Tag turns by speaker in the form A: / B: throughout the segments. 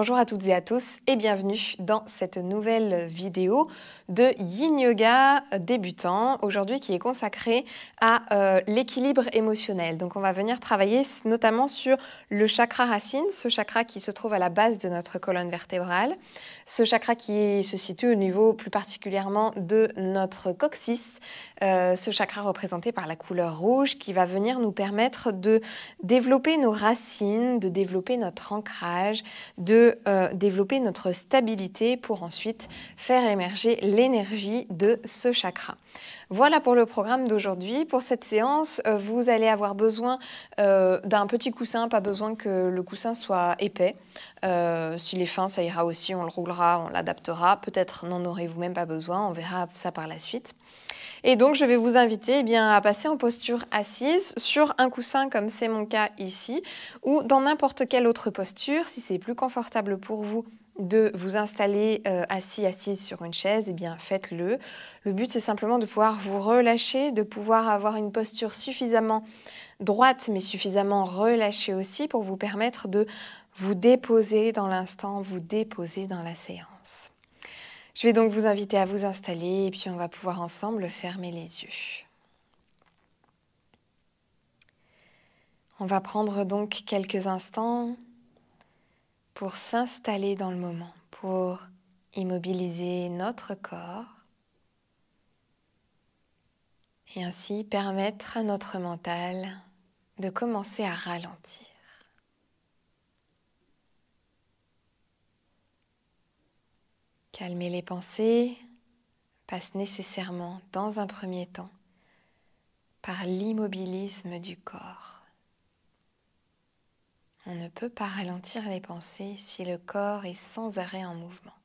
A: Bonjour à toutes et à tous et bienvenue dans cette nouvelle vidéo de Yin Yoga débutant, aujourd'hui qui est consacrée à l'équilibre émotionnel. Donc on va venir travailler notamment sur le chakra racine, ce chakra qui se trouve à la base de notre colonne vertébrale, ce chakra qui se situe au niveau plus particulièrement de notre coccyx, ce chakra représenté par la couleur rouge qui va venir nous permettre de développer nos racines, de développer notre ancrage, de développer notre stabilité pour ensuite faire émerger l'énergie de ce chakra. Voilà pour le programme d'aujourd'hui. Pour cette séance, vous allez avoir besoin d'un petit coussin, pas besoin que le coussin soit épais. S'il est fin, ça ira aussi, on le roulera, on l'adaptera. Peut-être n'en aurez-vous même pas besoin, on verra ça par la suite. Et donc, je vais vous inviter à passer en posture assise sur un coussin comme c'est mon cas ici, ou dans n'importe quelle autre posture. Si c'est plus confortable pour vous de vous installer assise sur une chaise, faites-le. Le but, c'est simplement de pouvoir vous relâcher, de pouvoir avoir une posture suffisamment droite, mais suffisamment relâchée aussi pour vous permettre de vous déposer dans l'instant, vous déposer dans la séance. Je vais donc vous inviter à vous installer et puis on va pouvoir ensemble fermer les yeux. On va prendre donc quelques instants pour s'installer dans le moment, pour immobiliser notre corps et ainsi permettre à notre mental de commencer à ralentir. Calmer les pensées passe nécessairement, dans un premier temps, par l'immobilisme du corps. On ne peut pas ralentir les pensées si le corps est sans arrêt en mouvement.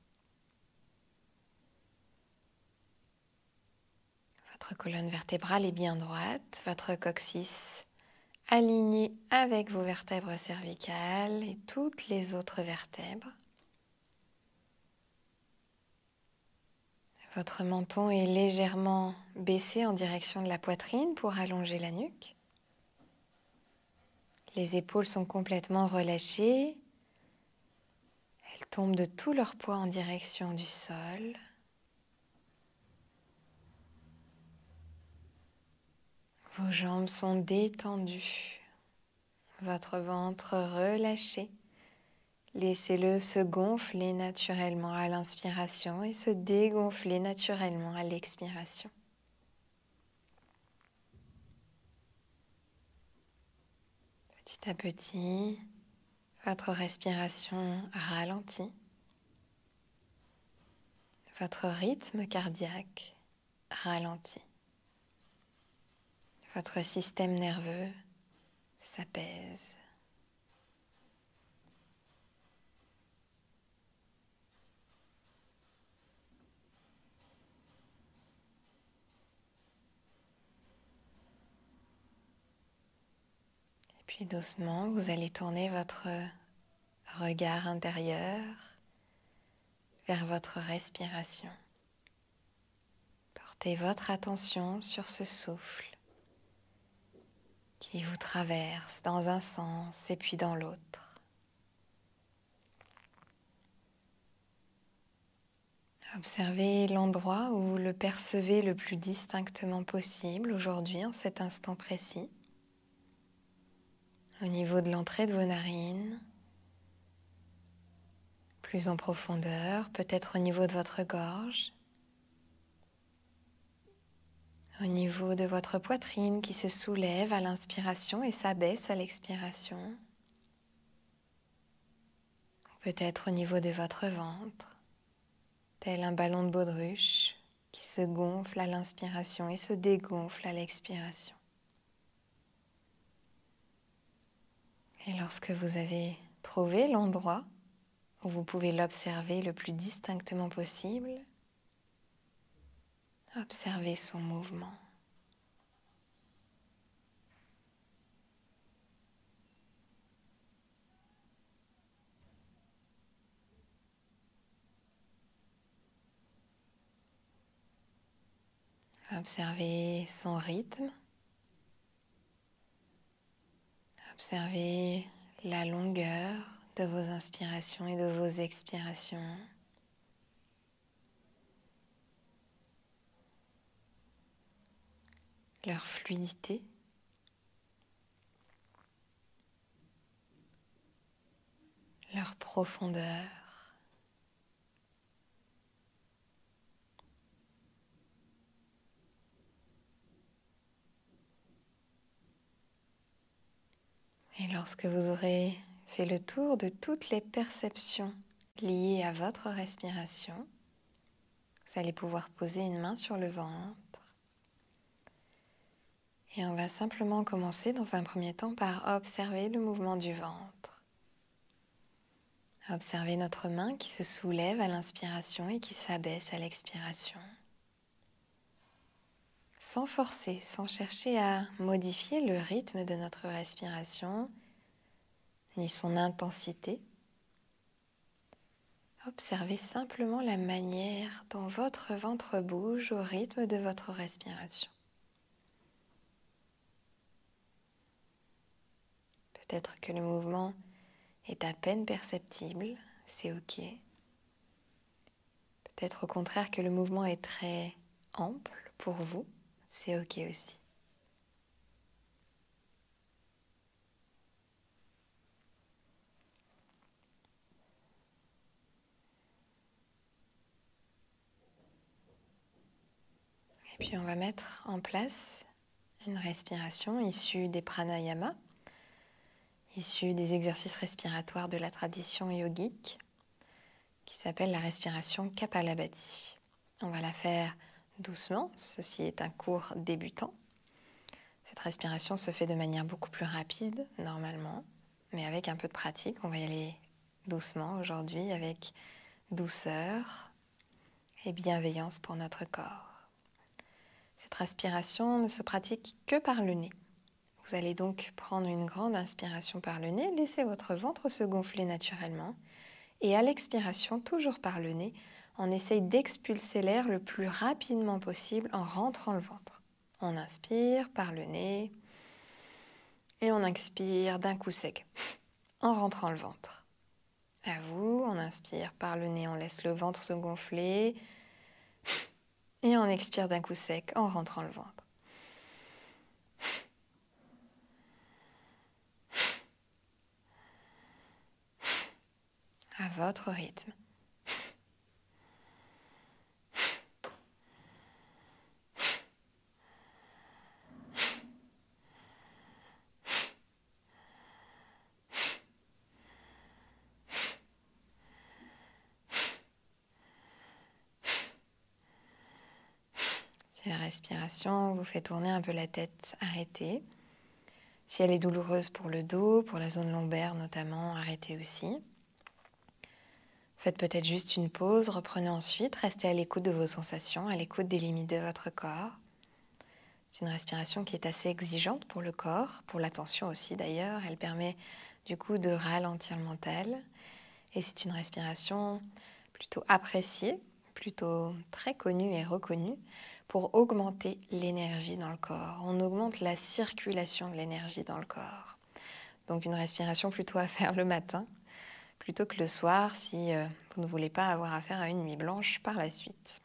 A: Votre colonne vertébrale est bien droite, votre coccyx aligné avec vos vertèbres cervicales et toutes les autres vertèbres. Votre menton est légèrement baissé en direction de la poitrine pour allonger la nuque. Les épaules sont complètement relâchées. Elles tombent de tout leur poids en direction du sol. Vos jambes sont détendues. Votre ventre relâché. Laissez-le se gonfler naturellement à l'inspiration et se dégonfler naturellement à l'expiration. Petit à petit, votre respiration ralentit. Votre rythme cardiaque ralentit. Votre système nerveux s'apaise. Puis doucement, vous allez tourner votre regard intérieur vers votre respiration. Portez votre attention sur ce souffle qui vous traverse dans un sens et puis dans l'autre. Observez l'endroit où vous le percevez le plus distinctement possible aujourd'hui, en cet instant précis. Au niveau de l'entrée de vos narines, plus en profondeur, peut-être au niveau de votre gorge, au niveau de votre poitrine qui se soulève à l'inspiration et s'abaisse à l'expiration, peut-être au niveau de votre ventre, tel un ballon de baudruche qui se gonfle à l'inspiration et se dégonfle à l'expiration. Et lorsque vous avez trouvé l'endroit où vous pouvez l'observer le plus distinctement possible, observez son mouvement. Observez son rythme. Observez la longueur de vos inspirations et de vos expirations. Leur fluidité. Leur profondeur. Et lorsque vous aurez fait le tour de toutes les perceptions liées à votre respiration, vous allez pouvoir poser une main sur le ventre. Et on va simplement commencer dans un premier temps par observer le mouvement du ventre. Observez notre main qui se soulève à l'inspiration et qui s'abaisse à l'expiration. Sans forcer, sans chercher à modifier le rythme de notre respiration, ni son intensité. Observez simplement la manière dont votre ventre bouge au rythme de votre respiration. Peut-être que le mouvement est à peine perceptible, c'est ok. Peut-être au contraire que le mouvement est très ample pour vous, c'est ok aussi. Et puis on va mettre en place une respiration issue des pranayamas, issue des exercices respiratoires de la tradition yogique, qui s'appelle la respiration Kapalabhati. On va la faire doucement, ceci est un cours débutant. Cette respiration se fait de manière beaucoup plus rapide, normalement, mais avec un peu de pratique, on va y aller doucement aujourd'hui, avec douceur et bienveillance pour notre corps. Cette respiration ne se pratique que par le nez. Vous allez donc prendre une grande inspiration par le nez, laisser votre ventre se gonfler naturellement, et à l'expiration, toujours par le nez, on essaye d'expulser l'air le plus rapidement possible en rentrant le ventre. On inspire par le nez et on expire d'un coup sec en rentrant le ventre. À vous, on inspire par le nez, on laisse le ventre se gonfler et on expire d'un coup sec en rentrant le ventre. À votre rythme. Si la respiration vous fait tourner un peu la tête, arrêtez. Si elle est douloureuse pour le dos, pour la zone lombaire notamment, arrêtez aussi. Faites peut-être juste une pause, reprenez ensuite, restez à l'écoute de vos sensations, à l'écoute des limites de votre corps. C'est une respiration qui est assez exigeante pour le corps, pour l'attention aussi d'ailleurs. Elle permet du coup de ralentir le mental. Et c'est une respiration plutôt appréciée, plutôt très connue et reconnue pour augmenter l'énergie dans le corps. On augmente la circulation de l'énergie dans le corps. Donc une respiration plutôt à faire le matin, plutôt que le soir si vous ne voulez pas avoir affaire à une nuit blanche par la suite.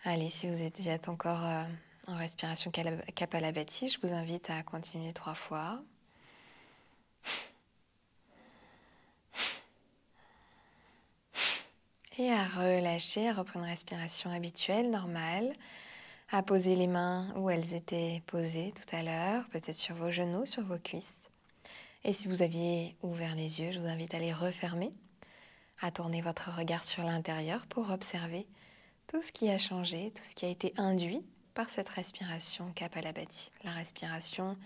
A: Allez, si vous êtes encore en respiration Kapalabhati, je vous invite à continuer 3 fois. Et à relâcher, à reprendre une respiration habituelle, normale, à poser les mains où elles étaient posées tout à l'heure, peut-être sur vos genoux, sur vos cuisses. Et si vous aviez ouvert les yeux, je vous invite à les refermer, à tourner votre regard sur l'intérieur pour observer tout ce qui a changé, tout ce qui a été induit par cette respiration Kapalabhati, la respiration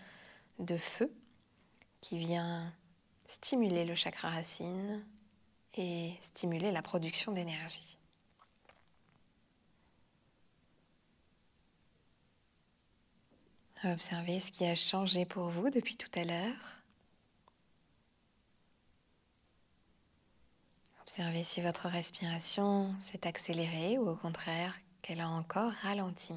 A: de feu qui vient stimuler le chakra racine et stimuler la production d'énergie. Observez ce qui a changé pour vous depuis tout à l'heure. Observez si votre respiration s'est accélérée ou au contraire qu'elle a encore ralenti.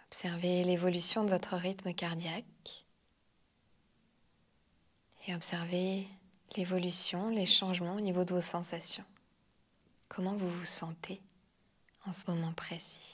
A: Observez l'évolution de votre rythme cardiaque. Et observez l'évolution, les changements au niveau de vos sensations. Comment vous vous sentez en ce moment précis?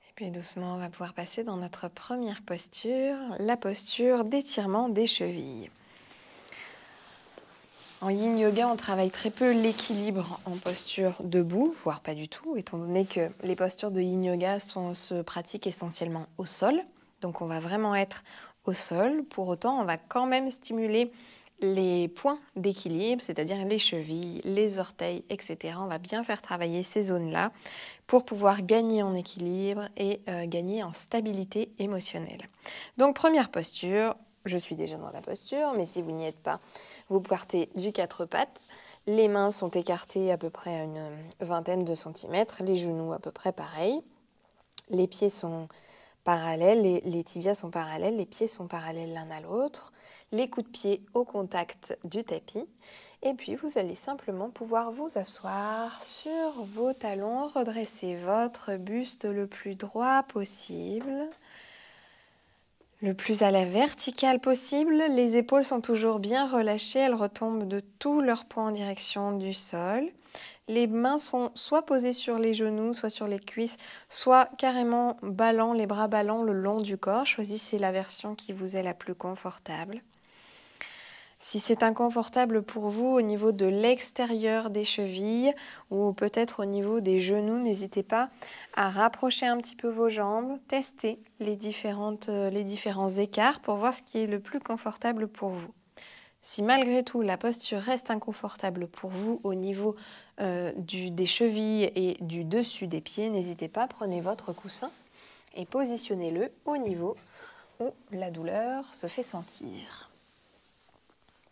A: Et puis doucement, on va pouvoir passer dans notre première posture, la posture d'étirement des chevilles. En yin yoga, on travaille très peu l'équilibre en posture debout, voire pas du tout, étant donné que les postures de yin yoga se pratiquent essentiellement au sol. Donc on va vraiment être au sol. Pour autant, on va quand même stimuler les points d'équilibre, c'est-à-dire les chevilles, les orteils, etc. On va bien faire travailler ces zones-là pour pouvoir gagner en équilibre et gagner en stabilité émotionnelle. Donc première posture, je suis déjà dans la posture, mais si vous n'y êtes pas, vous partez du quatre pattes. Les mains sont écartées à peu près à une vingtaine de centimètres, les genoux à peu près pareil. Les pieds sont parallèles, les tibias sont parallèles, les pieds sont parallèles l'un à l'autre. Les coups de pied au contact du tapis. Et puis, vous allez simplement pouvoir vous asseoir sur vos talons, redresser votre buste le plus droit possible, le plus à la verticale possible. Les épaules sont toujours bien relâchées, elles retombent de tout leur poids en direction du sol. Les mains sont soit posées sur les genoux, soit sur les cuisses, soit carrément ballants, les bras ballants le long du corps. Choisissez la version qui vous est la plus confortable. Si c'est inconfortable pour vous au niveau de l'extérieur des chevilles ou peut-être au niveau des genoux, n'hésitez pas à rapprocher un petit peu vos jambes, tester les différents écarts pour voir ce qui est le plus confortable pour vous. Si malgré tout la posture reste inconfortable pour vous au niveau des chevilles et du dessus des pieds, n'hésitez pas, prenez votre coussin et positionnez-le au niveau où la douleur se fait sentir.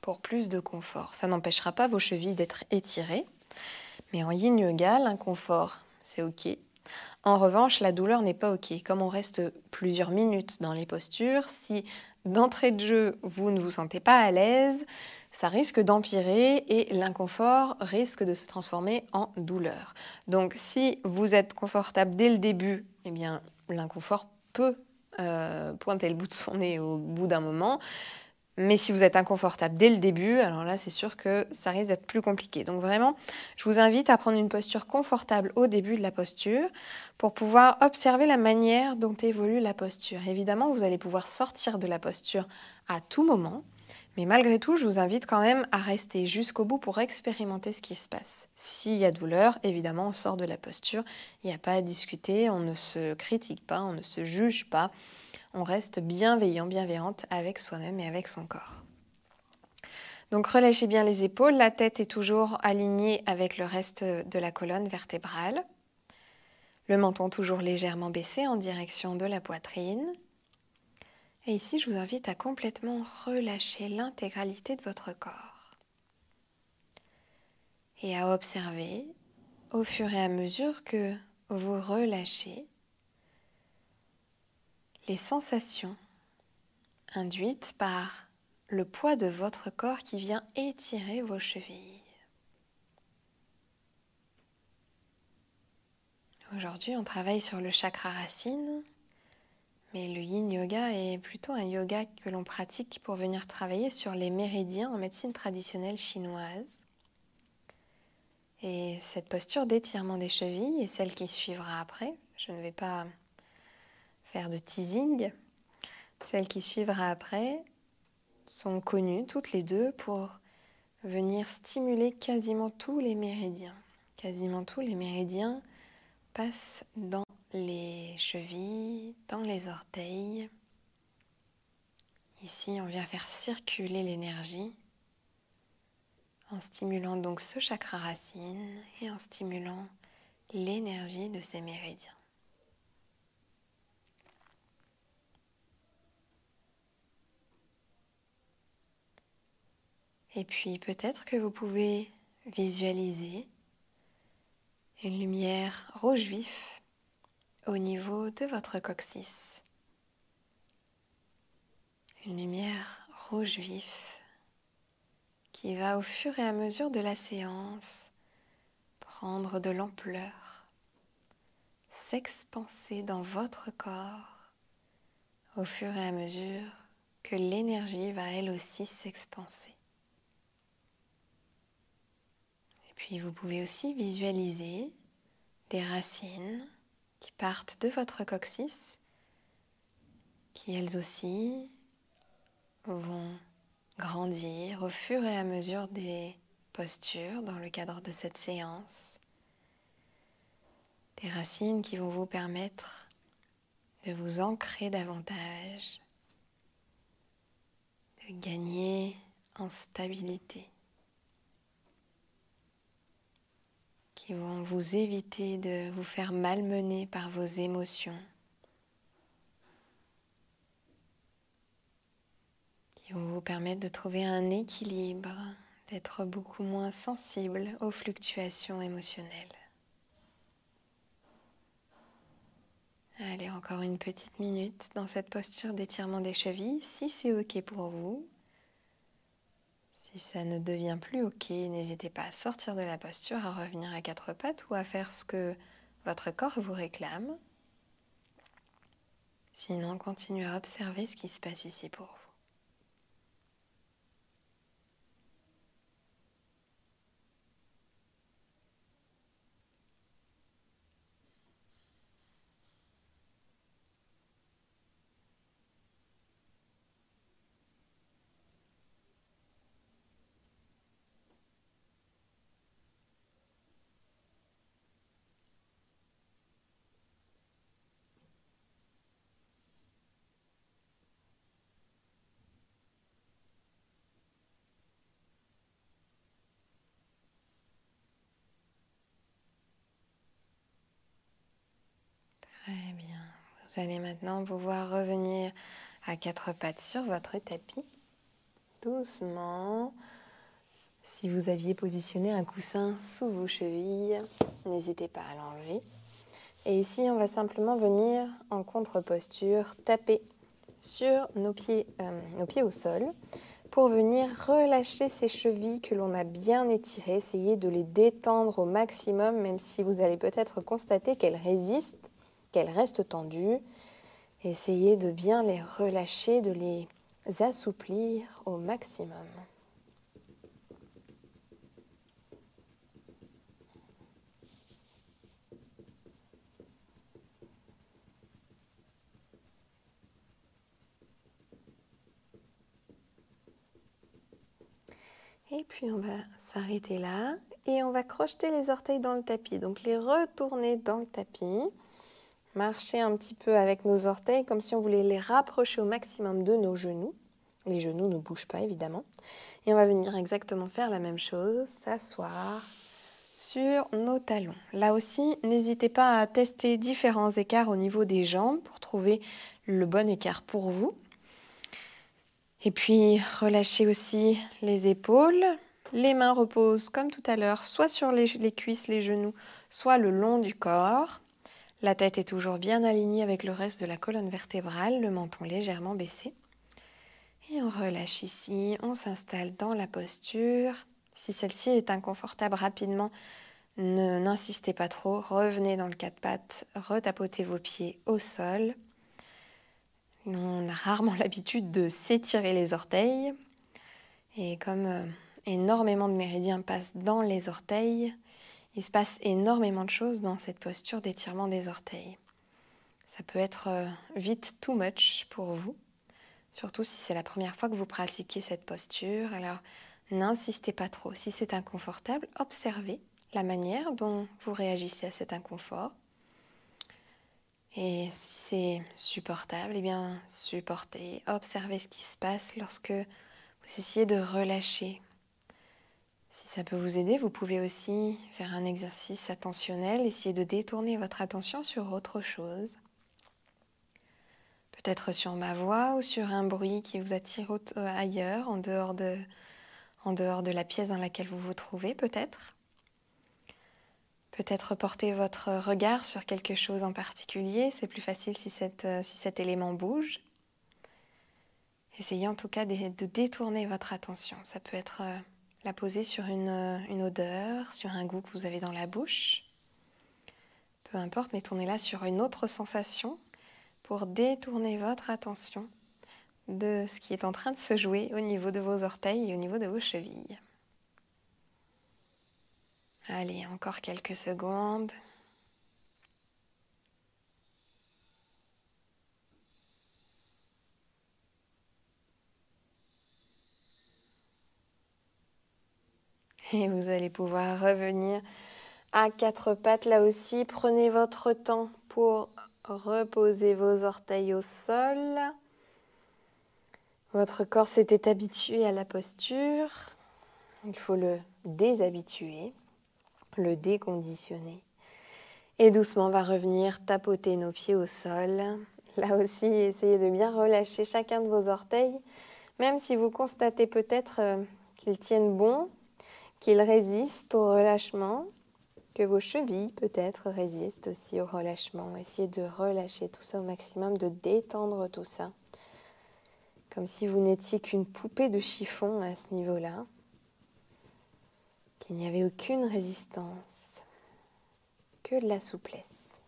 A: Pour plus de confort. Ça n'empêchera pas vos chevilles d'être étirées, mais en yin yoga, l'inconfort, c'est OK. En revanche, la douleur n'est pas OK. Comme on reste plusieurs minutes dans les postures, si d'entrée de jeu, vous ne vous sentez pas à l'aise, ça risque d'empirer et l'inconfort risque de se transformer en douleur. Donc, si vous êtes confortable dès le début, eh bien, l'inconfort peut pointer le bout de son nez au bout d'un moment. Mais si vous êtes inconfortable dès le début, alors là, c'est sûr que ça risque d'être plus compliqué. Donc vraiment, je vous invite à prendre une posture confortable au début de la posture pour pouvoir observer la manière dont évolue la posture. Évidemment, vous allez pouvoir sortir de la posture à tout moment, mais malgré tout, je vous invite quand même à rester jusqu'au bout pour expérimenter ce qui se passe. S'il y a douleur, évidemment, on sort de la posture. Il n'y a pas à discuter, on ne se critique pas, on ne se juge pas. On reste bienveillant, bienveillante avec soi-même et avec son corps. Donc relâchez bien les épaules, la tête est toujours alignée avec le reste de la colonne vertébrale. Le menton toujours légèrement baissé en direction de la poitrine. Et ici, je vous invite à complètement relâcher l'intégralité de votre corps. Et à observer, au fur et à mesure que vous relâchez, les sensations induites par le poids de votre corps qui vient étirer vos chevilles. Aujourd'hui, on travaille sur le chakra racine, mais le yin yoga est plutôt un yoga que l'on pratique pour venir travailler sur les méridiens en médecine traditionnelle chinoise. Et cette posture d'étirement des chevilles est celle qui suivra après. Je ne vais pas faire de teasing. Celle qui suivra après sont connues toutes les deux pour venir stimuler quasiment tous les méridiens. Quasiment tous les méridiens passent dans les chevilles, dans les orteils. Ici, on vient faire circuler l'énergie en stimulant donc ce chakra racine et en stimulant l'énergie de ces méridiens. Et puis peut-être que vous pouvez visualiser une lumière rouge vif au niveau de votre coccyx. une lumière rouge vif qui va au fur et à mesure de la séance prendre de l'ampleur, s'expanser dans votre corps au fur et à mesure que l'énergie va elle aussi s'expanser. Et puis vous pouvez aussi visualiser des racines qui partent de votre coccyx, qui elles aussi vont grandir au fur et à mesure des postures dans le cadre de cette séance. Des racines qui vont vous permettre de vous ancrer davantage, de gagner en stabilité, qui vont vous éviter de vous faire malmener par vos émotions, qui vont vous permettre de trouver un équilibre, d'être beaucoup moins sensible aux fluctuations émotionnelles. Allez, encore une petite minute dans cette posture d'étirement des chevilles, si c'est OK pour vous. Si ça ne devient plus OK, n'hésitez pas à sortir de la posture, à revenir à quatre pattes ou à faire ce que votre corps vous réclame. Sinon, continuez à observer ce qui se passe ici pour vous. Très bien. Vous allez maintenant pouvoir revenir à quatre pattes sur votre tapis. Doucement. Si vous aviez positionné un coussin sous vos chevilles, n'hésitez pas à l'enlever. Et ici, on va simplement venir en contre-posture, taper sur nos pieds au sol pour venir relâcher ces chevilles que l'on a bien étirées. Essayez de les détendre au maximum, même si vous allez peut-être constater qu'elles résistent, qu'elles restent tendues. Essayez de bien les relâcher, de les assouplir au maximum. Et puis on va s'arrêter là et on va crocheter les orteils dans le tapis. Donc les retourner dans le tapis, marcher un petit peu avec nos orteils comme si on voulait les rapprocher au maximum de nos genoux. Les genoux ne bougent pas évidemment. Et on va venir exactement faire la même chose, s'asseoir sur nos talons. Là aussi, n'hésitez pas à tester différents écarts au niveau des jambes pour trouver le bon écart pour vous. Et puis, relâchez aussi les épaules. Les mains reposent comme tout à l'heure, soit sur les cuisses, les genoux, soit le long du corps. La tête est toujours bien alignée avec le reste de la colonne vertébrale, le menton légèrement baissé. Et on relâche ici, on s'installe dans la posture. Si celle-ci est inconfortable rapidement, n'insistez pas trop, revenez dans le quatre pattes, retapotez vos pieds au sol. On a rarement l'habitude de s'étirer les orteils. Et comme énormément de méridiens passent dans les orteils, il se passe énormément de choses dans cette posture d'étirement des orteils. Ça peut être vite too much pour vous, surtout si c'est la première fois que vous pratiquez cette posture. Alors, n'insistez pas trop. Si c'est inconfortable, observez la manière dont vous réagissez à cet inconfort. Et si c'est supportable, eh bien, supportez, observez ce qui se passe lorsque vous essayez de relâcher. Si ça peut vous aider, vous pouvez aussi faire un exercice attentionnel, essayer de détourner votre attention sur autre chose. Peut-être sur ma voix ou sur un bruit qui vous attire ailleurs, en dehors de la pièce dans laquelle vous vous trouvez, peut-être. Peut-être porter votre regard sur quelque chose en particulier, c'est plus facile si cet élément bouge. Essayez en tout cas de détourner votre attention. Ça peut être la poser sur une odeur, sur un goût que vous avez dans la bouche. Peu importe, mais tournez-la sur une autre sensation pour détourner votre attention de ce qui est en train de se jouer au niveau de vos orteils et au niveau de vos chevilles. Allez, encore quelques secondes. Et vous allez pouvoir revenir à quatre pattes là aussi. Prenez votre temps pour reposer vos orteils au sol. Votre corps s'était habitué à la posture. Il faut le déshabituer, le déconditionner. Et doucement, on va revenir tapoter nos pieds au sol. Là aussi, essayez de bien relâcher chacun de vos orteils, même si vous constatez peut-être qu'ils tiennent bon, qu'ils résistent au relâchement, que vos chevilles peut-être résistent aussi au relâchement. Essayez de relâcher tout ça au maximum, de détendre tout ça. Comme si vous n'étiez qu'une poupée de chiffon à ce niveau-là, qu'il n'y avait aucune résistance, que de la souplesse.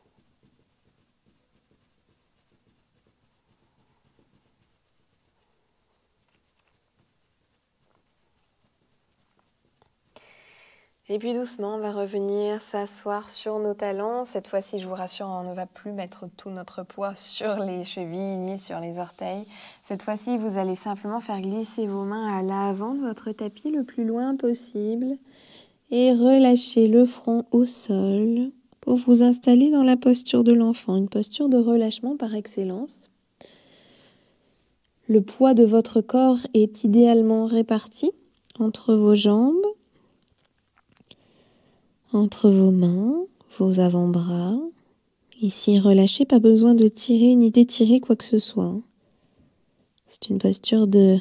A: Et puis doucement, on va revenir s'asseoir sur nos talons. Cette fois-ci, je vous rassure, on ne va plus mettre tout notre poids sur les chevilles ni sur les orteils. Cette fois-ci, vous allez simplement faire glisser vos mains à l'avant de votre tapis le plus loin possible et relâcher le front au sol pour vous installer dans la posture de l'enfant, une posture de relâchement par excellence. Le poids de votre corps est idéalement réparti entre vos jambes, entre vos mains, vos avant-bras. Ici, relâchez, pas besoin de tirer ni d'étirer quoi que ce soit. C'est une posture de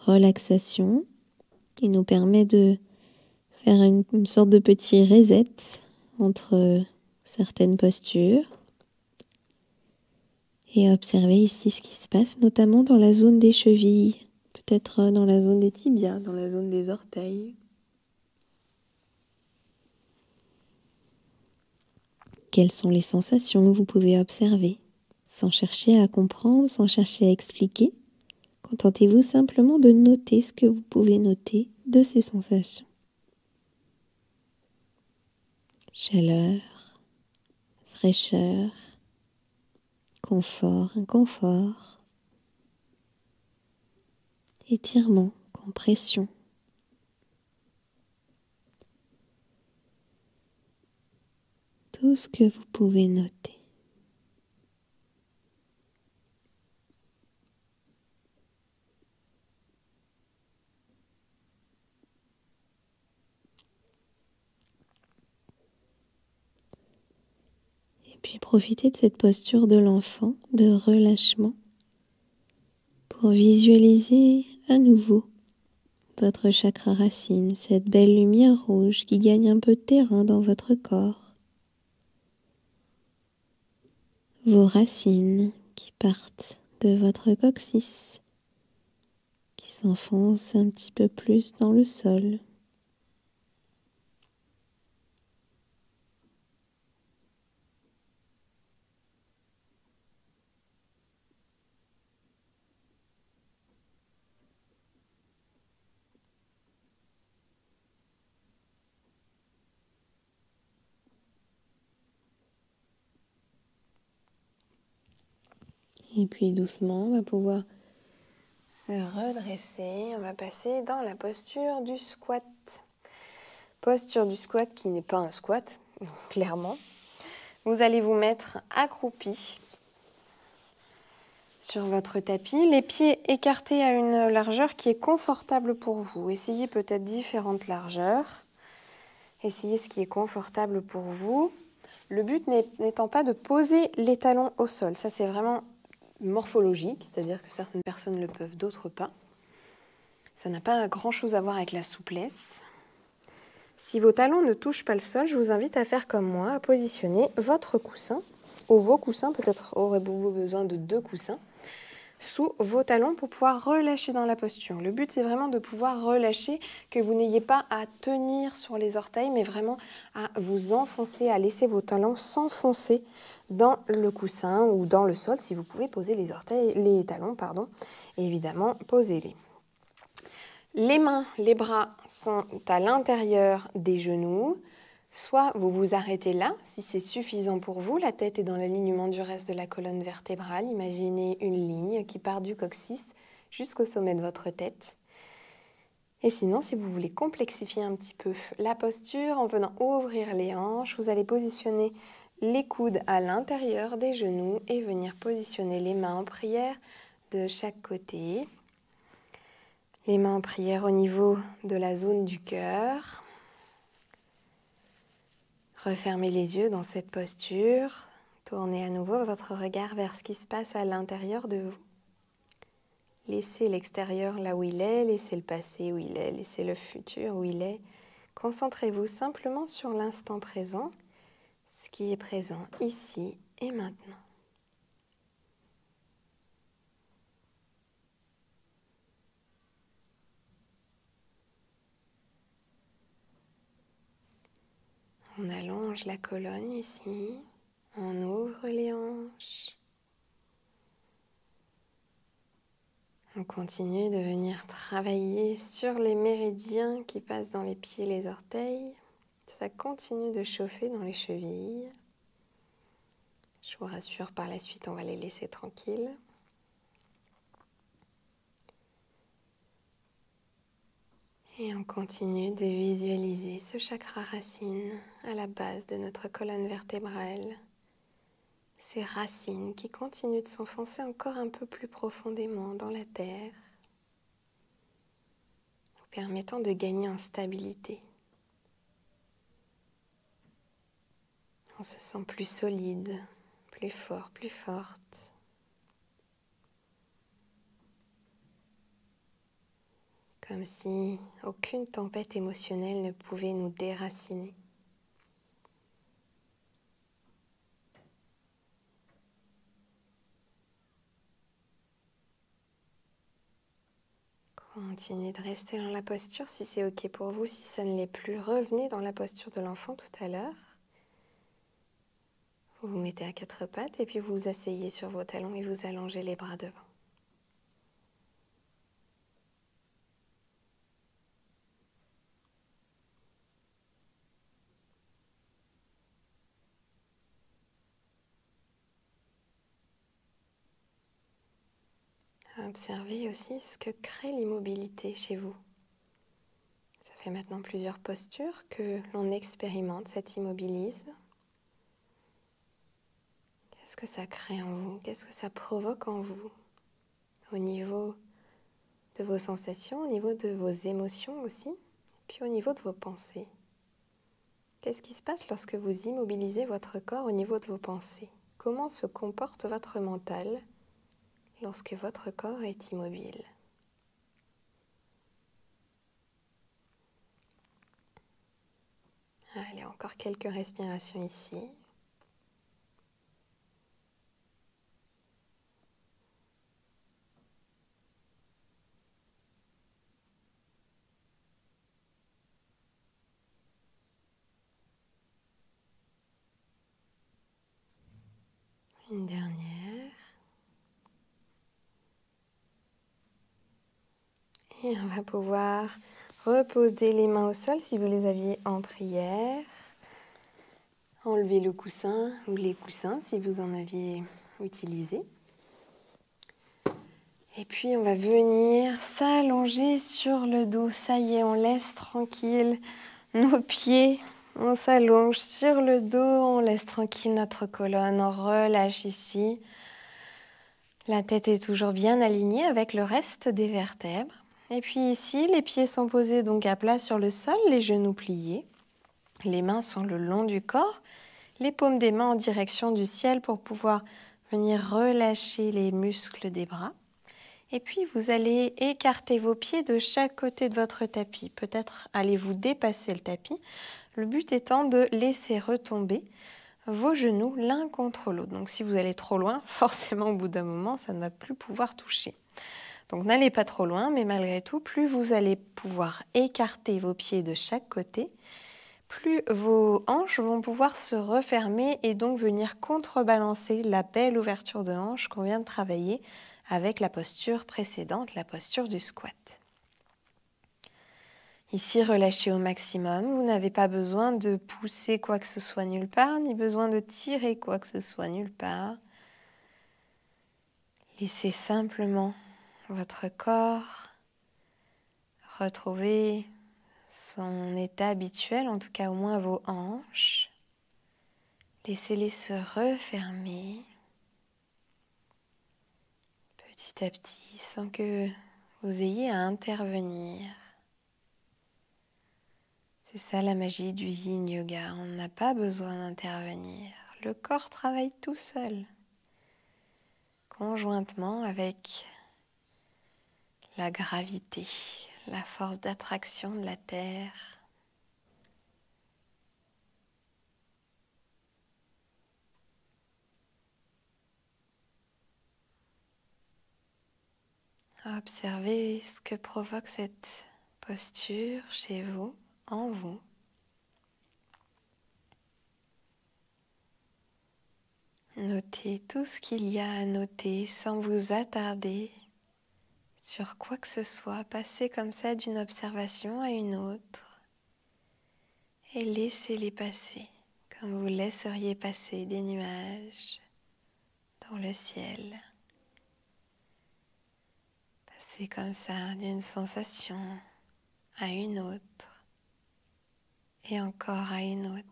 A: relaxation qui nous permet de faire une sorte de petit reset entre certaines postures. Et observez ici ce qui se passe, notamment dans la zone des chevilles, peut-être dans la zone des tibias, dans la zone des orteils. Quelles sont les sensations que vous pouvez observer, sans chercher à comprendre, sans chercher à expliquer. Contentez-vous simplement de noter ce que vous pouvez noter de ces sensations. Chaleur, fraîcheur, confort, inconfort, étirement, compression. Tout ce que vous pouvez noter. Et puis profitez de cette posture de l'enfant, de relâchement, pour visualiser à nouveau votre chakra racine, cette belle lumière rouge qui gagne un peu de terrain dans votre corps. Vos racines qui partent de votre coccyx, qui s'enfoncent un petit peu plus dans le sol. Et puis doucement, on va pouvoir se redresser. On va passer dans la posture du squat. Posture du squat qui n'est pas un squat, clairement. Vous allez vous mettre accroupi sur votre tapis, les pieds écartés à une largeur qui est confortable pour vous. Essayez peut-être différentes largeurs. Essayez ce qui est confortable pour vous. Le but n'étant pas de poser les talons au sol. Ça, c'est vraiment morphologique, c'est-à-dire que certaines personnes le peuvent, d'autres pas. Ça n'a pas grand-chose à voir avec la souplesse. Si vos talons ne touchent pas le sol, je vous invite à faire comme moi, à positionner votre coussin, ou vos coussins, peut-être aurez-vous besoin de 2 coussins, sous vos talons pour pouvoir relâcher dans la posture. Le but, c'est vraiment de pouvoir relâcher, que vous n'ayez pas à tenir sur les orteils, mais vraiment à vous enfoncer, à laisser vos talons s'enfoncer dans le coussin ou dans le sol. Si vous pouvez poser les talons, évidemment, posez-les. Les mains, les bras sont à l'intérieur des genoux. Soit vous vous arrêtez là, si c'est suffisant pour vous. La tête est dans l'alignement du reste de la colonne vertébrale. Imaginez une ligne qui part du coccyx jusqu'au sommet de votre tête. Et sinon, si vous voulez complexifier un petit peu la posture en venant ouvrir les hanches, vous allez positionner les coudes à l'intérieur des genoux et venir positionner les mains en prière de chaque côté. Les mains en prière au niveau de la zone du cœur. Refermez les yeux dans cette posture. Tournez à nouveau votre regard vers ce qui se passe à l'intérieur de vous. Laissez l'extérieur là où il est, laissez le passé où il est, laissez le futur où il est. Concentrez-vous simplement sur l'instant présent, ce qui est présent ici et maintenant. On allonge la colonne ici, on ouvre les hanches. On continue de venir travailler sur les méridiens qui passent dans les pieds et les orteils. Ça continue de chauffer dans les chevilles. Je vous rassure, par la suite, on va les laisser tranquilles. Et on continue de visualiser ce chakra racine à la base de notre colonne vertébrale. Ces racines qui continuent de s'enfoncer encore un peu plus profondément dans la terre, nous permettant de gagner en stabilité. On se sent plus solide, plus fort, plus forte. Comme si aucune tempête émotionnelle ne pouvait nous déraciner. Continuez de rester dans la posture si c'est OK pour vous. Si ça ne l'est plus, revenez dans la posture de l'enfant tout à l'heure. Vous vous mettez à quatre pattes et puis vous vous asseyez sur vos talons et vous allongez les bras devant. Observez aussi ce que crée l'immobilité chez vous. Ça fait maintenant plusieurs postures que l'on expérimente cet immobilisme. Qu'est-ce que ça crée en vous? Qu'est-ce que ça provoque en vous? Au niveau de vos sensations, au niveau de vos émotions aussi, puis au niveau de vos pensées. Qu'est-ce qui se passe lorsque vous immobilisez votre corps au niveau de vos pensées? Comment se comporte votre mental lorsque votre corps est immobile? Allez, encore quelques respirations ici. Une dernière. Et on va pouvoir reposer les mains au sol si vous les aviez en prière. Enlevez le coussin ou les coussins si vous en aviez utilisé. Et puis on va venir s'allonger sur le dos. Ça y est, on laisse tranquille nos pieds. On s'allonge sur le dos, on laisse tranquille notre colonne, on relâche ici. La tête est toujours bien alignée avec le reste des vertèbres. Et puis ici, les pieds sont posés donc à plat sur le sol, les genoux pliés. Les mains sont le long du corps, les paumes des mains en direction du ciel pour pouvoir venir relâcher les muscles des bras. Et puis vous allez écarter vos pieds de chaque côté de votre tapis. Peut-être allez-vous dépasser le tapis. Le but étant de laisser retomber vos genoux l'un contre l'autre. Donc si vous allez trop loin, forcément au bout d'un moment, ça ne va plus pouvoir toucher. Donc n'allez pas trop loin, mais malgré tout, plus vous allez pouvoir écarter vos pieds de chaque côté, plus vos hanches vont pouvoir se refermer et donc venir contrebalancer la belle ouverture de hanche qu'on vient de travailler avec la posture précédente, la posture du squat. Ici, relâchez au maximum. Vous n'avez pas besoin de pousser quoi que ce soit nulle part, ni besoin de tirer quoi que ce soit nulle part. Laissez simplement votre corps retrouver son état habituel, en tout cas au moins vos hanches. Laissez-les se refermer petit à petit sans que vous ayez à intervenir. C'est ça la magie du Yin Yoga, on n'a pas besoin d'intervenir. Le corps travaille tout seul, conjointement avec la gravité, la force d'attraction de la Terre. Observez ce que provoque cette posture chez vous, en vous. Notez tout ce qu'il y a à noter sans vous attarder sur quoi que ce soit. Passez comme ça d'une observation à une autre et laissez-les passer comme vous laisseriez passer des nuages dans le ciel. Passez comme ça d'une sensation à une autre et encore à une autre.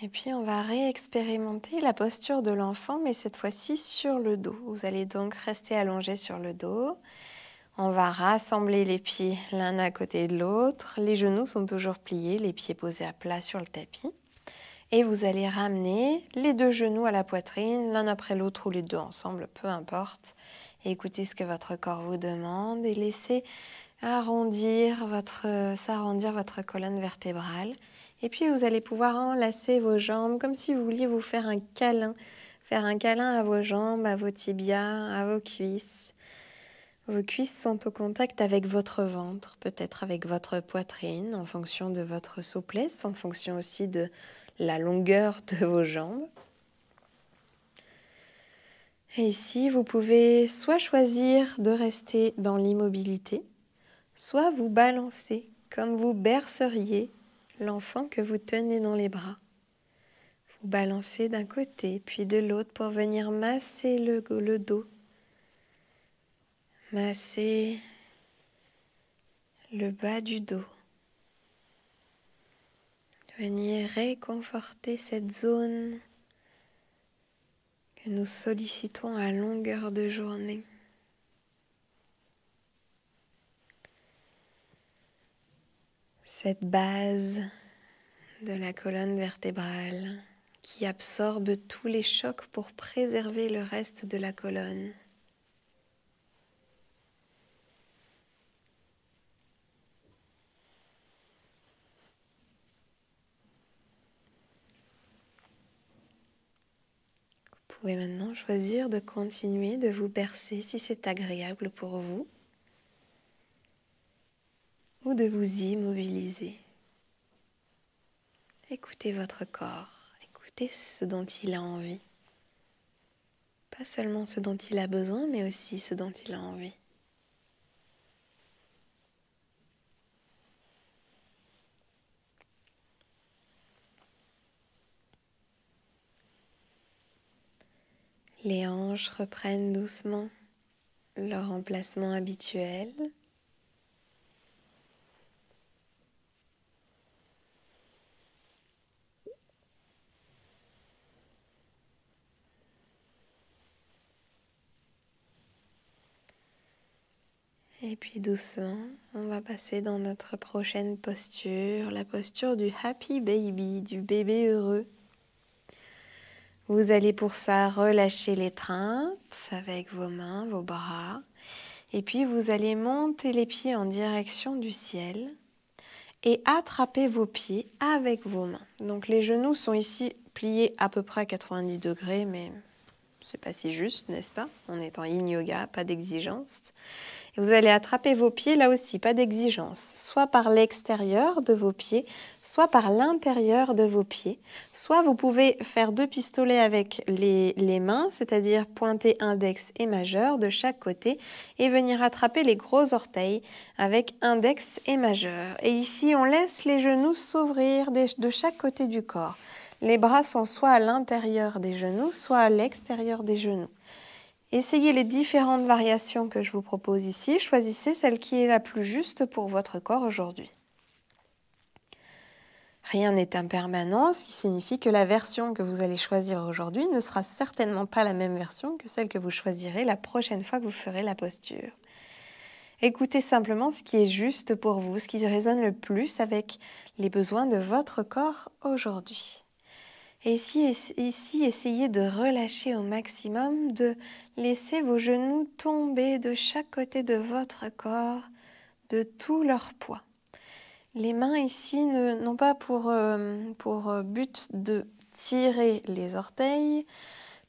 A: Et puis on va réexpérimenter la posture de l'enfant, mais cette fois-ci sur le dos. Vous allez donc rester allongé sur le dos. On va rassembler les pieds l'un à côté de l'autre. Les genoux sont toujours pliés, les pieds posés à plat sur le tapis. Et vous allez ramener les deux genoux à la poitrine, l'un après l'autre ou les deux ensemble, peu importe. Et écoutez ce que votre corps vous demande et laissez s'arrondir votre colonne vertébrale. Et puis vous allez pouvoir enlacer vos jambes comme si vous vouliez vous faire un câlin à vos jambes, à vos tibias, à vos cuisses. Vos cuisses sont au contact avec votre ventre, peut-être avec votre poitrine, en fonction de votre souplesse, en fonction aussi de la longueur de vos jambes. Et ici, vous pouvez soit choisir de rester dans l'immobilité, soit vous balancer comme vous berceriez l'enfant que vous tenez dans les bras. Vous balancez d'un côté puis de l'autre pour venir masser le dos, masser le bas du dos. Venir réconforter cette zone que nous sollicitons à longueur de journée. Cette base de la colonne vertébrale qui absorbe tous les chocs pour préserver le reste de la colonne. Vous pouvez maintenant choisir de continuer de vous bercer si c'est agréable pour vous ou de vous immobiliser. Écoutez votre corps, écoutez ce dont il a envie. Pas seulement ce dont il a besoin, mais aussi ce dont il a envie. Les hanches reprennent doucement leur emplacement habituel. Et puis doucement, on va passer dans notre prochaine posture, la posture du Happy Baby, du bébé heureux. Vous allez pour ça relâcher l'étreinte avec vos mains, vos bras. Et puis vous allez monter les pieds en direction du ciel et attraper vos pieds avec vos mains. Donc les genoux sont ici pliés à peu près à 90 degrés, mais c'est pas si juste, n'est-ce pas? On est en yin yoga, pas d'exigence. Et vous allez attraper vos pieds, là aussi, pas d'exigence, soit par l'extérieur de vos pieds, soit par l'intérieur de vos pieds. Soit vous pouvez faire 2 pistolets avec les mains, c'est-à-dire pointer index et majeur de chaque côté, et venir attraper les gros orteils avec index et majeur. Et ici, on laisse les genoux s'ouvrir de chaque côté du corps. Les bras sont soit à l'intérieur des genoux, soit à l'extérieur des genoux. Essayez les différentes variations que je vous propose ici. Choisissez celle qui est la plus juste pour votre corps aujourd'hui. Rien n'est impermanent, ce qui signifie que la version que vous allez choisir aujourd'hui ne sera certainement pas la même version que celle que vous choisirez la prochaine fois que vous ferez la posture. Écoutez simplement ce qui est juste pour vous, ce qui résonne le plus avec les besoins de votre corps aujourd'hui. Et ici, essayez de relâcher au maximum, de laisser vos genoux tomber de chaque côté de votre corps, de tout leur poids. Les mains ici n'ont pas pour but de tirer les orteils,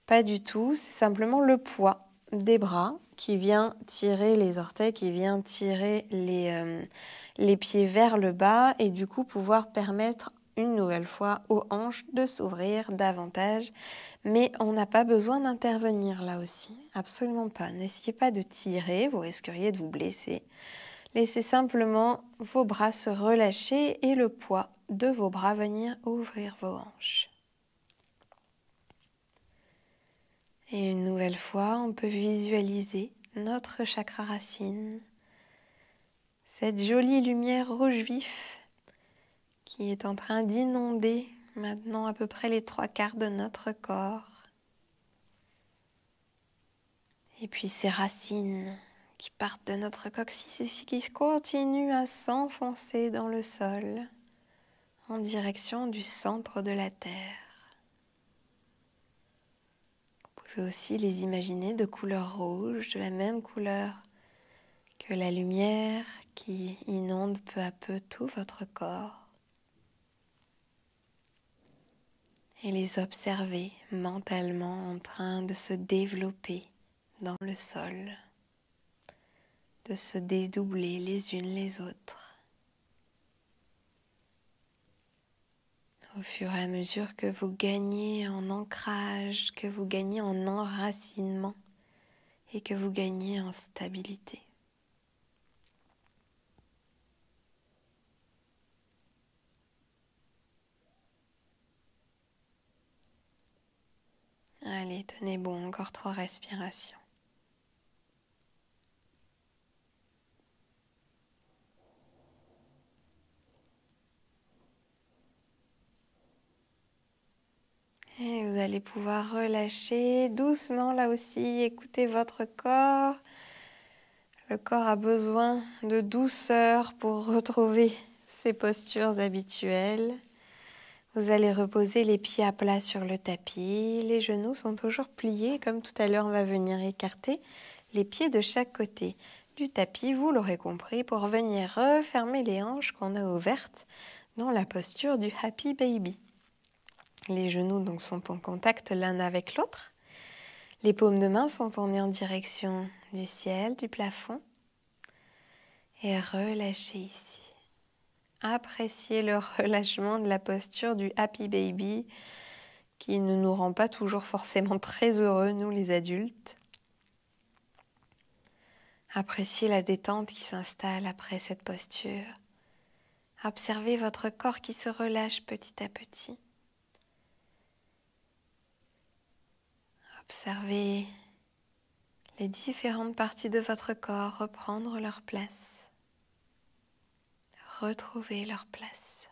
A: pas du tout, c'est simplement le poids des bras qui vient tirer les orteils, qui vient tirer les pieds vers le bas et du coup pouvoir permettre une nouvelle fois aux hanches de s'ouvrir davantage. Mais on n'a pas besoin d'intervenir là aussi, absolument pas. N'essayez pas de tirer, vous risqueriez de vous blesser. Laissez simplement vos bras se relâcher et le poids de vos bras venir ouvrir vos hanches. Et une nouvelle fois, on peut visualiser notre chakra racine, cette jolie lumière rouge vif qui est en train d'inonder maintenant à peu près les 3/4 de notre corps. Et puis ces racines qui partent de notre coccyx et qui continuent à s'enfoncer dans le sol en direction du centre de la Terre. Vous pouvez aussi les imaginer de couleur rouge, de la même couleur que la lumière qui inonde peu à peu tout votre corps. Et les observer mentalement en train de se développer dans le sol, de se dédoubler les unes les autres. Au fur et à mesure que vous gagnez en ancrage, que vous gagnez en enracinement et que vous gagnez en stabilité. Allez, tenez bon, encore 3 respirations. Et vous allez pouvoir relâcher doucement là aussi, écoutez votre corps. Le corps a besoin de douceur pour retrouver ses postures habituelles. Vous allez reposer les pieds à plat sur le tapis. Les genoux sont toujours pliés. Comme tout à l'heure, on va venir écarter les pieds de chaque côté du tapis, vous l'aurez compris, pour venir refermer les hanches qu'on a ouvertes dans la posture du Happy Baby. Les genoux donc sont en contact l'un avec l'autre. Les paumes de main sont tournées en direction du ciel, du plafond. Et relâchez ici. Appréciez le relâchement de la posture du Happy Baby qui ne nous rend pas toujours forcément très heureux, nous les adultes. Appréciez la détente qui s'installe après cette posture. Observez votre corps qui se relâche petit à petit. Observez les différentes parties de votre corps reprendre leur place. Retrouver leur place.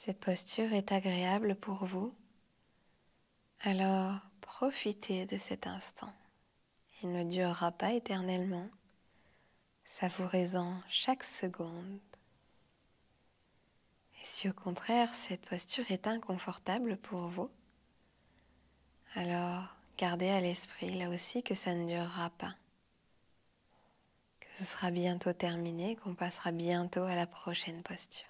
A: cette posture est agréable pour vous, alors profitez de cet instant. Il ne durera pas éternellement, savourez-en chaque seconde. Et si au contraire cette posture est inconfortable pour vous, alors gardez à l'esprit là aussi que ça ne durera pas, que ce sera bientôt terminé, qu'on passera bientôt à la prochaine posture.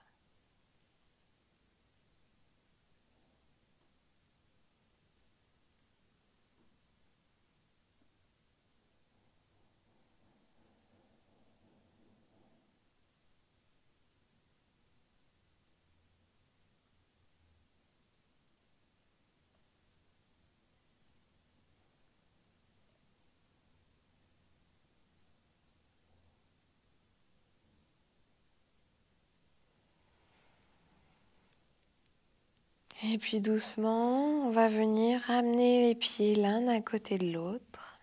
A: Et puis doucement, on va venir ramener les pieds l'un à côté de l'autre.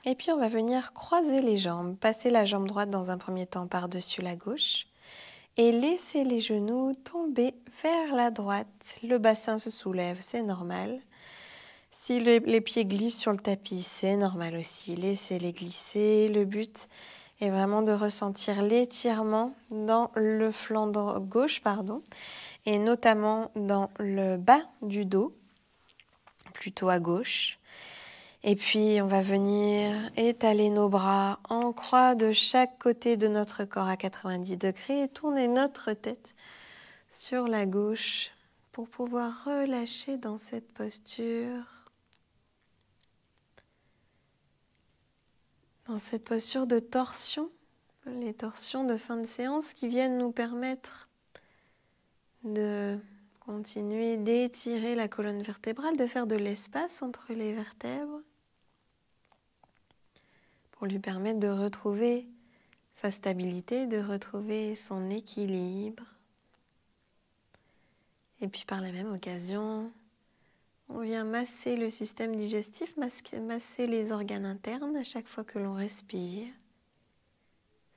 A: Et puis on va venir croiser les jambes, passer la jambe droite dans un premier temps par-dessus la gauche et laisser les genoux tomber vers la droite. Le bassin se soulève, c'est normal. Si les pieds glissent sur le tapis, c'est normal aussi. Laissez-les glisser. Le but est vraiment de ressentir l'étirement dans le flanc gauche, et notamment dans le bas du dos, plutôt à gauche. Et puis on va venir étaler nos bras en croix de chaque côté de notre corps à 90 degrés et tourner notre tête sur la gauche pour pouvoir relâcher dans cette posture. Dans cette posture de torsion, les torsions de fin de séance qui viennent nous permettre de continuer d'étirer la colonne vertébrale, de faire de l'espace entre les vertèbres pour lui permettre de retrouver sa stabilité, de retrouver son équilibre. Et puis par la même occasion, on vient masser le système digestif, masser les organes internes à chaque fois que l'on respire.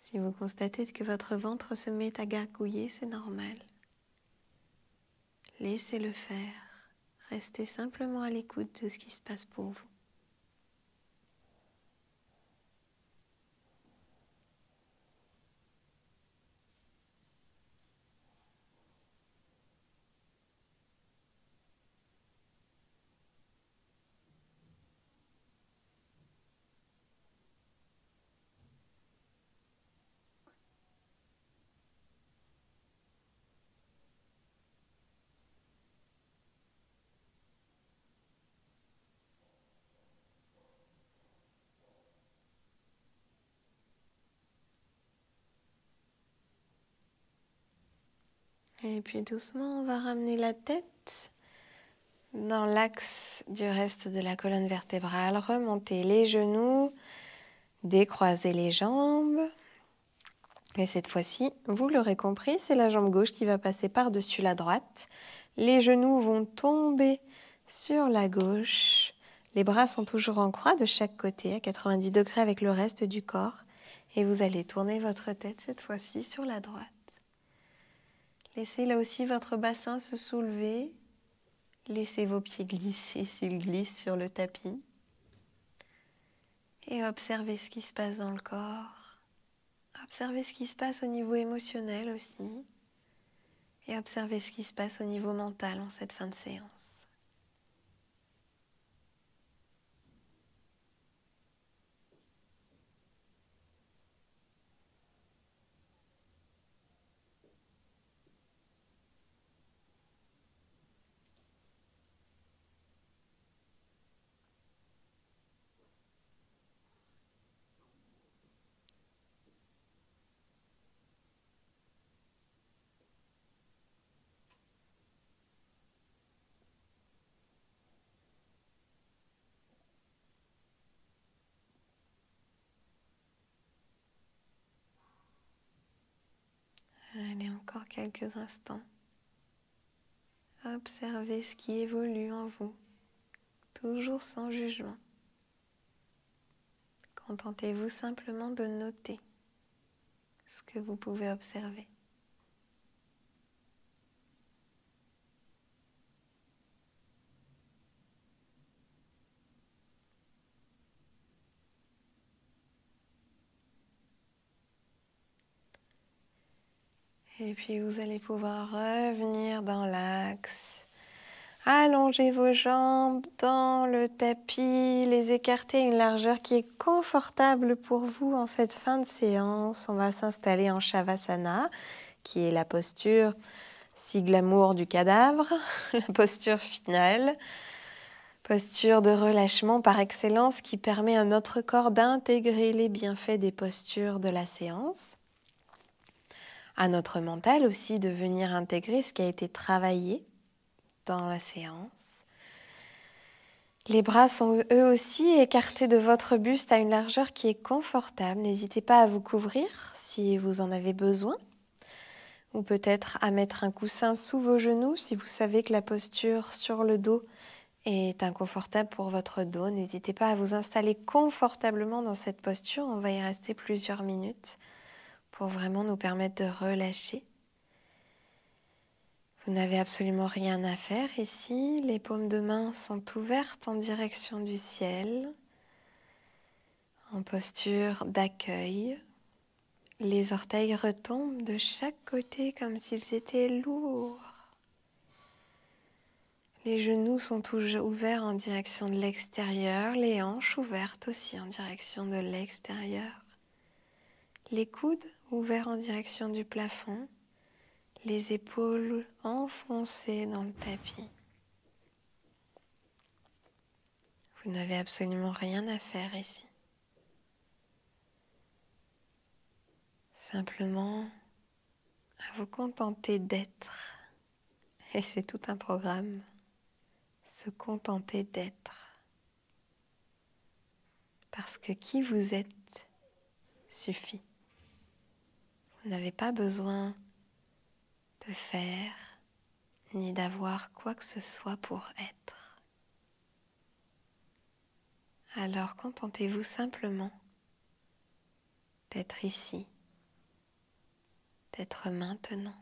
A: Si vous constatez que votre ventre se met à gargouiller, c'est normal. Laissez-le faire. Restez simplement à l'écoute de ce qui se passe pour vous. Et puis doucement, on va ramener la tête dans l'axe du reste de la colonne vertébrale. Remontez les genoux, décroisez les jambes. Et cette fois-ci, vous l'aurez compris, c'est la jambe gauche qui va passer par-dessus la droite. Les genoux vont tomber sur la gauche. Les bras sont toujours en croix de chaque côté, à 90 degrés avec le reste du corps. Et vous allez tourner votre tête cette fois-ci sur la droite. Laissez là aussi votre bassin se soulever. Laissez vos pieds glisser s'ils glissent sur le tapis. Et observez ce qui se passe dans le corps. Observez ce qui se passe au niveau émotionnel aussi. Et observez ce qui se passe au niveau mental en cette fin de séance. Allez, encore quelques instants. Observez ce qui évolue en vous, toujours sans jugement. Contentez-vous simplement de noter ce que vous pouvez observer. Et puis vous allez pouvoir revenir dans l'axe. Allongez vos jambes dans le tapis, les écarter à une largeur qui est confortable pour vous en cette fin de séance. On va s'installer en Shavasana, qui est la posture si glamour du cadavre, la posture finale. Posture de relâchement par excellence qui permet à notre corps d'intégrer les bienfaits des postures de la séance. À notre mental aussi de venir intégrer ce qui a été travaillé dans la séance. Les bras sont eux aussi écartés de votre buste à une largeur qui est confortable. N'hésitez pas à vous couvrir si vous en avez besoin. Ou peut-être à mettre un coussin sous vos genoux si vous savez que la posture sur le dos est inconfortable pour votre dos. N'hésitez pas à vous installer confortablement dans cette posture. On va y rester plusieurs minutes pour vraiment nous permettre de relâcher. Vous n'avez absolument rien à faire ici. Les paumes de main sont ouvertes en direction du ciel, en posture d'accueil. Les orteils retombent de chaque côté comme s'ils étaient lourds. Les genoux sont ouverts en direction de l'extérieur, les hanches ouvertes aussi en direction de l'extérieur. Les coudes ouverts en direction du plafond, les épaules enfoncées dans le tapis. Vous n'avez absolument rien à faire ici. Simplement à vous contenter d'être. Et c'est tout un programme. Se contenter d'être. Parce que qui vous êtes suffit. Vous n'avez pas besoin de faire ni d'avoir quoi que ce soit pour être. Alors contentez-vous simplement d'être ici, d'être maintenant.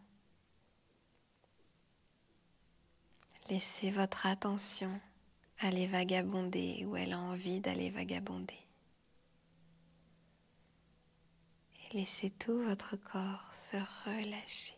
A: Laissez votre attention aller vagabonder où elle a envie d'aller vagabonder. Et laissez tout votre corps se relâcher.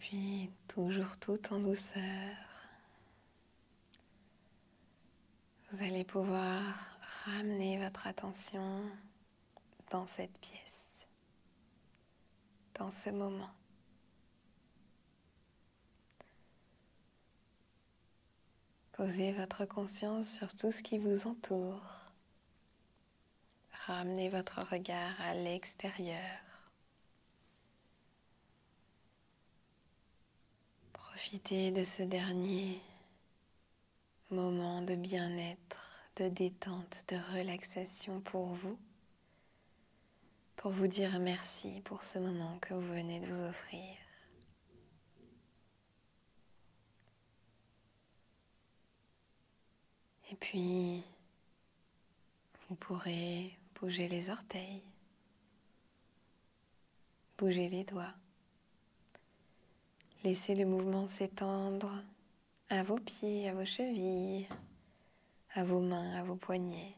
A: puis toujours tout en douceur, vous allez pouvoir ramener votre attention dans cette pièce, dans ce moment. Posez votre conscience sur tout ce qui vous entoure. Ramenez votre regard à l'extérieur. Profitez de ce dernier moment de bien-être, de détente, de relaxation pour vous dire merci pour ce moment que vous venez de vous offrir. Et puis, vous pourrez bouger les orteils, bouger les doigts. Laissez le mouvement s'étendre à vos pieds, à vos chevilles, à vos mains, à vos poignets.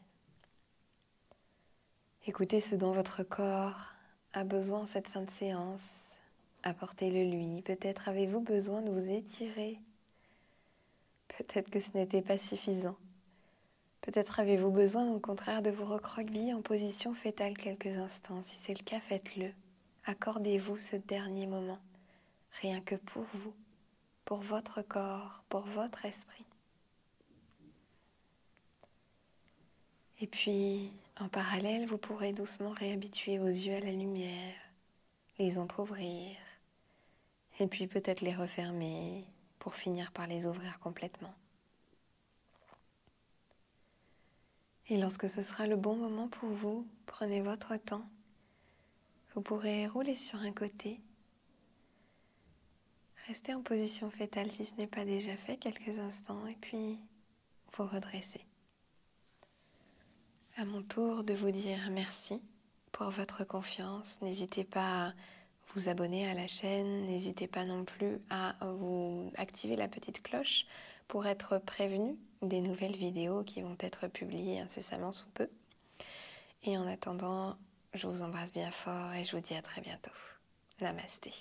A: Écoutez ce dont votre corps a besoin en cette fin de séance. Apportez-le lui. Peut-être avez-vous besoin de vous étirer. Peut-être que ce n'était pas suffisant. Peut-être avez-vous besoin au contraire de vous recroqueviller en position fétale quelques instants. Si c'est le cas, faites-le. Accordez-vous ce dernier moment, rien que pour vous, pour votre corps, pour votre esprit. Et puis, en parallèle, vous pourrez doucement réhabituer vos yeux à la lumière, les entrouvrir, et puis peut-être les refermer pour finir par les ouvrir complètement. Et lorsque ce sera le bon moment pour vous, prenez votre temps. Vous pourrez rouler sur un côté. Restez en position fétale si ce n'est pas déjà fait quelques instants et puis vous redressez. À mon tour de vous dire merci pour votre confiance. N'hésitez pas à vous abonner à la chaîne. N'hésitez pas non plus à vous activer la petite cloche pour être prévenu des nouvelles vidéos qui vont être publiées incessamment sous peu. Et en attendant, je vous embrasse bien fort et je vous dis à très bientôt. Namasté.